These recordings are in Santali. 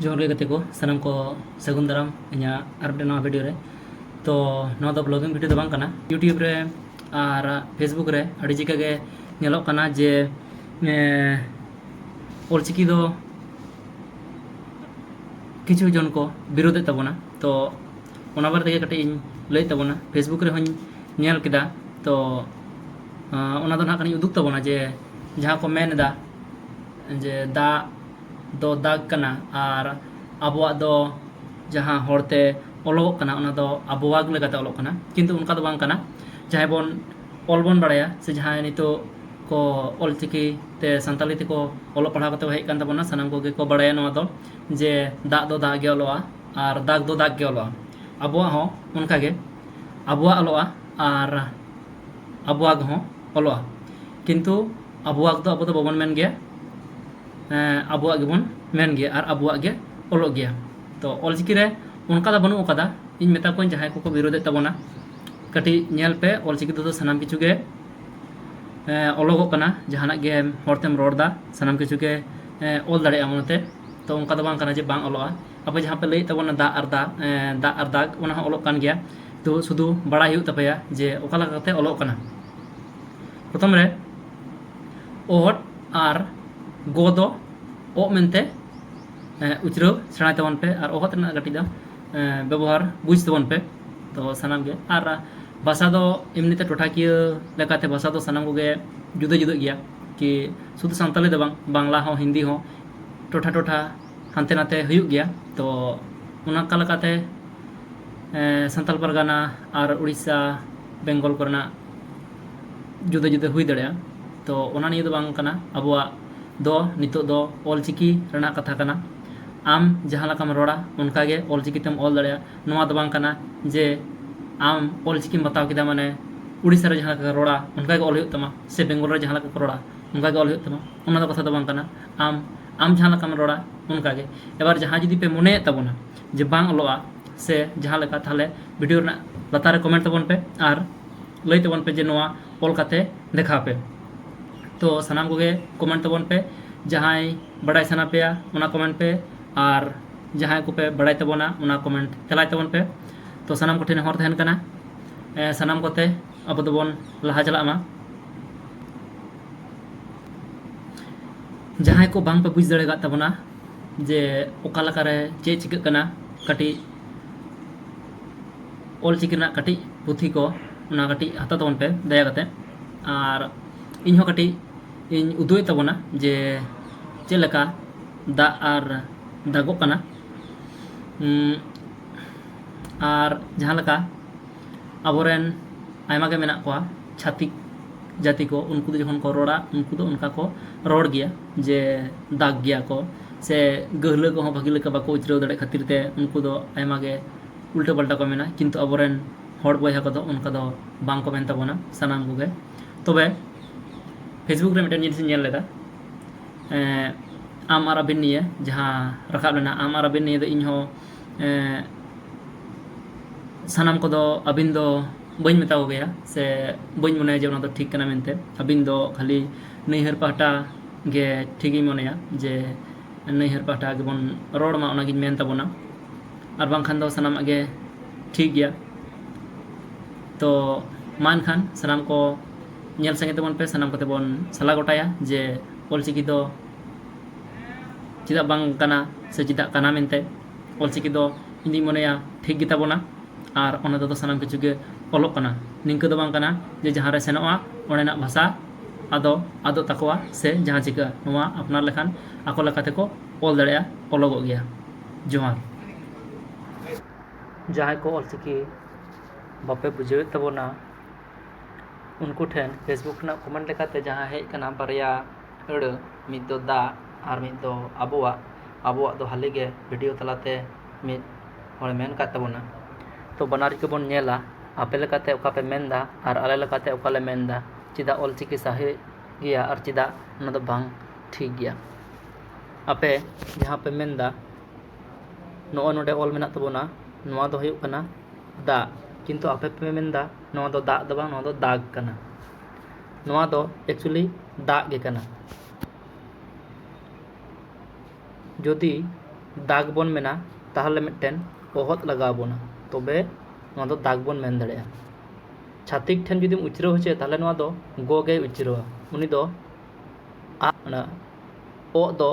जोहर गे गते को सानम को सगुन दाराम इᱧᱟ ᱟᱨ ᱢᱤᱫᱴᱮᱱ ᱱᱚᱣᱟ ᱵᱷᱤᱰᱤᱭᱳ ᱨᱮ ᱛᱚ ᱱᱚᱣᱟ ᱫᱚ ᱵᱞᱚᱜᱤᱝ ᱵᱷᱤᱰᱤᱭᱳ ᱫᱚ ᱵᱟᱝ ᱠᱟᱱᱟ यूट्यूब रे और फेसबुक रे अड़ी जिका गे नेलोक कना जे ऑलचिकी दो किछु जन को विरोधे तबना तो ओना बारे तेगे कटे इन लई तबना फेसबुक रे हनी नेल केदा तो ओना दो ना कनी उदुक तबना जे जहां को मेनदा जे दा दो दाग कना और आबुआ दो जहां होरते ओलोक कना ओना दो आबुवाग लेगाते ओलोक कना किंतु उनका दो बांग कना जहां बोन ऑल बोन बड़ाया से जहां नितो को ऑलचिकी ते संताली ते को ओलो पढ़ा कते हेज कान तबना सनाम को गे को बड़ाया नवा दो जे दाग दो दाग गे ओलोआ और दाग दो दाग गे ओलोआ आबुआ हो उनका गे आबुआ ओलोआ और आबुवाग हो ओलोआ किंतु आबुवाग दो आबु दो बबन मेन गया आबुआ गेबन मेन गया और आबुआ गे ओलोग गया तो ऑलचिकी रे उनका दा बनु ओकादा इन मेता को जहां को विरोधे तबना कटी नेल पे ऑलचिकी दो सनाम किछु गे ओलोगो कना जहाना गे हरतेम रोडदा सनाम किछु गे ओल दाड़े अमनते तो उनका दो बांग कना जे बांग ओलोआ अब जहां पे लई तबना दा और दाग ओना हो ओलोग कान गया तो शुधु बड़ा हुई तपया जे ओकाला कते ओलोग कना प्रथम रे ओट और गो दो ओ मेनते उचरो सेणा तबन पे और ओहत ना गटी दा व्यवहार बुझ तबन पे तो सनाम गे और भाषा दो एमनीते टोठाकिय लेकाते भाषा दो सनाम को गे जुदा जुदा गया कि शुद्ध सानताली दो बांग्ला हो हिंदी हो टोठा टोठा हानते नाते हुयुग गया तो उना का लेकाते सानताल परगाना और उड़ीसा बेंगल करना जुदा जुदा हुई दड़या तो ओना निये दो बांग कना अबुआ दो नितो दो ऑलचिकी रना कथा कना आम जहां लकाम रोड़ा उनका गे ऑलचिकी तेम ऑल दड़या नोआ दो बांग कना जे आम ऑलचिकी बताव किदा माने उड़ीसा रे जहां लका रोड़ा उनका गे ऑल हुयुग तमा से बेंगल रे जहां लका रोड़ा उनका गे ऑल हुयुग तमा ओना दो कथा दो बांग कना आम जहां लकाम रोड़ा उनका गे एबार जहां जुदी पे मने तबना जे बांग ऑलोआ से जहां लका थाले वीडियो रना लतारे कमेंट तबन पे और लई तबन पे जे नोआ ऑल काते देखा पे तो सनाम को गे कमेंट तबन पे जहां बड़ाई सना पे ओना कमेंट पे और जहां को पे बड़ाई तबना ओना कमेंट तेलाय तबन पे तो सनाम को ठेन हर तहन कना सनाम कोते अब दोबन लहा चला मा जहां को बांग पे बुझ दड़ेगा तबना जे ओका लका रे चे चिक कना कटी ऑलचिकी ना कटी पुथी को ओना कटी हता तबन पे दया कते और इन हो कटी इन उदुय तबना जे चे लका दा और दागो कना और जहां लका अबोरेन आयमा के मेना को छातिक जाति को उनको जखन को रोड़ा उनको तो उनका को रोड़ गया जे दाग गया को से गहल को भागी लेका बाको उचरो दड़े खातिर ते उनको दो आयमा के उल्टा पल्टा को मेना किंतु अबोरेन हड़ बयहा को दो उनका दो बांग को मेन तबना सनाम को गे तबे फेसबुक रे मिटन जिनिस नेल लेदा आम और अबिन निये जहां रखाब लेना आम और अबिन निये दो इन हो सनाम को दो अबिन दो बइन मेताओ गया से बइन मने जे ओना दो ठीक कना मेनते अबिन दो खाली नैहर पाहटा गे ठीकई मनेया जे नैहर पाहटा गे बन रोड मा ओना गिन मेन तबना और बांखान दो सनाम गे ठीक गया तो मान खान सनाम को नेल संगे तबन पे सनाम कते बन सला गोटाया जे ऑलचिकी दो चिदा बांग कना से चिदा कना मेनते ऑलचिकी दो इंदी मनेया ठीक गिता बना और ओना दो सनाम किछु गे ओलोक कना निंका दो बांग कना जे जहां रे सेनोआ ओनेना भाषा आदो तकवा से जहां चिका नोआ अपनार लेखान आको लेकाते को ऑल दड़या ओलोगो गया जोहार जहां को ऑलचिकी बापे बुझे तबना उनको ठेन फेसबुक ना कमेंट लेकाते जहां हेज कना बारिया अड़ मिद दो दा और मिद दो आबुआ दो हाली गे वीडियो तलाते मिद हर मेन का तबना तो बनार के बन नेला आपे लेकाते ओका पे मेनदा और आले लेकाते ओका ले मेनदा चिदा ऑलचिकी सही गया और चिदा ना दो बांग ठीक गया आपे जहां पे मेनदा नो नोडे ऑल मेना तबना नोआ दो हुयुग कना दा किंतु आपे पे मेनदा नोआ दो दा दो बांग नोआ दो दाग कना नोआ दो एक्चुअली दाग गे कना जदि दाग बन मेना ताहले मिट्टेन ओहत लगा बोना तबे नोआ दो दाग बन मेन दड़ेया छातिक ठेन जुदीम उचराव होचे ताहले नोआ दो गो गे उचरावा उनी दो आ ना ओ दो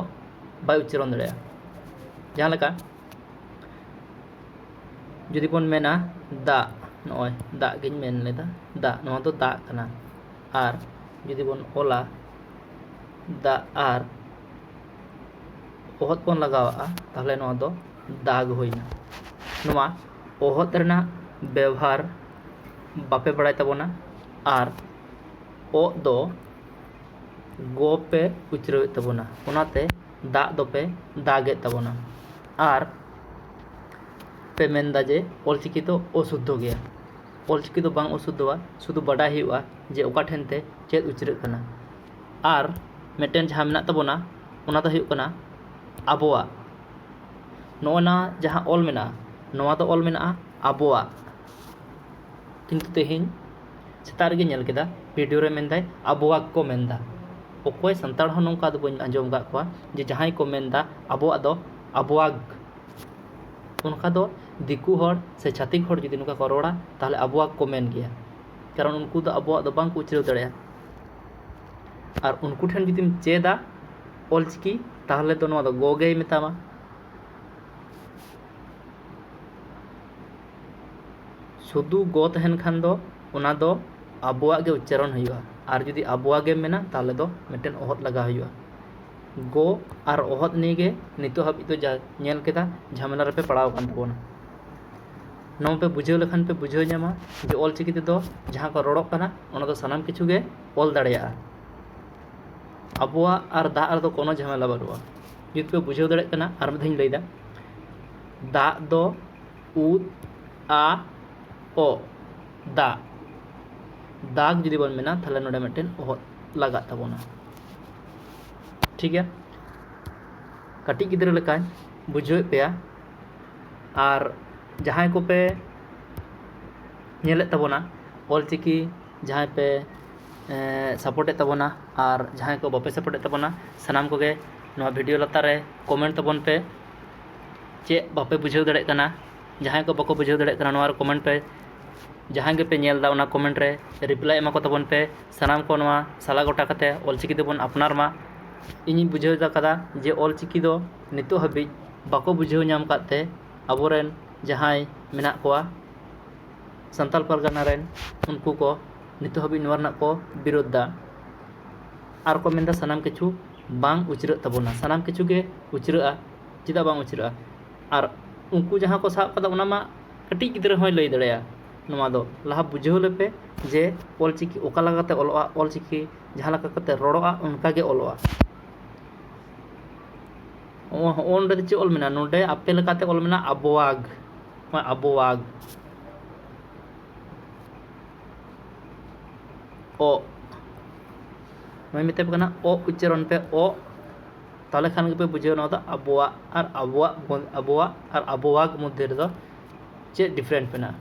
बाय उच्चारण दड़ेया जहाँ लेका जुदी बन मेना दा नॉय दा गिन मेन लेदा दा नोआ दो दा कना आर जुदी बन ओला दा आर ओहत बन लगावा ताहले नोआ दो दाग होइना नोआ ओहत रेना व्यवहार बापे बड़ाय ताबोना आर ओ दो गो पे उचराव ताबोना ओनाते दा दो पे दागे ताबोना आर पे मेनदा जे ऑलचिकी तो अशुद्ध गया ऑलचिकी तो बांग अशुद्धवा शुधु बाडाय हुआ जे ओका ठेनते चेद उचराग कना आर मिट्टेन जहाँ मेना ताबोना ओना दो हुयुग कना आबोआ नोना जहाँ ऑल मेना नोआ दो ऑल मेना आबोआ किंतु तेहिं सेता रेगे नेल केदा वीडियो रे मेनदाय आबोआ को मेनदा ओकोय संताड़ हो नोंका दो बन आंजम गा कोआ जे जहां को मेनदा आबोआ दो आबोआग उनका दो दिकु हर से छातिक हर जुदी नुका को रोड़ा ताहले आबोआग को मेन गया कारण उनको दो आबोआग दो बांग को उचराव दड़ेया और उनको ठेन जुदीम चेदा ऑलचिकी ताहले दो नोआ दो गोगे मेतामा शुधु गो तहन खान दो ओना दो आबोआग गे उच्चारण हुआ और जुदी आबोआग गे मेना ताहले दो मिट्टेन ओहत लगा हुआ गो और ओहत निगे नितो हाबि तो नेल केदा झमेला रे पे पड़ाव कान ताबोना नों पे बुझाव लेखान पे बुझाव ᱧᱟᱢᱟ जे ऑलचिकी ते दो जहां को रोड़क कना ओना दो सानाम किछु गे ऑल दाड़ेया आबोआ और दा और दो कोनो झमेला बानुआ जुदी पे बुझाव दाड़े कना और मधेन लैदा दा दो उ आ ओ दा दाग जुदी बन मेना थाले नोडे मिट्टेन ओहत लगा ताबोना ठीक है कटी गिद्रा लेका बुझाव पेया और जहां को पे नेले ताबोना ऑलचिकी जहां पे सपोर्टे ताबोना और जहां को बापे सपोर्टे ताबोना सानाम को गे नोआ वीडियो लतार रे कमेंट ताबोन पे चे बापे बुझाव दाड़े कना जहां को बाको बुझाव दाड़े कना नोआ कमेंट पे जहां गे पे नेल दा ओना कमेंट रे रिप्लाई एमा को ताबोन पे सानाम को नोआ साला गोटा कते ऑलचिकी देबोन अपनार मा इनी बुझाव दा कदा जे ऑलचिकी दो नितो हाबि बाको बुझाव ᱧᱟᱢ काते अबोरेन जहां मेना कोआ संताल परगना रेन उनको को नितो हाबि नोआ रना को विरोध दा आर को मेनदा सानाम किछु बांग उचराग ताबोना सानाम किछु गे उचरागा चिदा बांग उचरागा और उनको जहां को साब कदा ओना मा कटी गिद्रा होय लई दड़ेया नोआ दो लाहा बुझाव लेपे जे ऑलचिकी ओका लगाते ऑलवा ऑलचिकी जहां लगा कते रोड़ोआ उनका गे ऑलवा ओंडे चे ऑल मेना नोडे आपे लेकाते ऑल मेना आबोआग आबोआग ओ मैं मिते कना ओ उच्चारण पे ओ ताले खान पे बुझाव ना तो आबोआ और आबोआ और आबोआग मध्य रे दो चे डिफरेंट पेना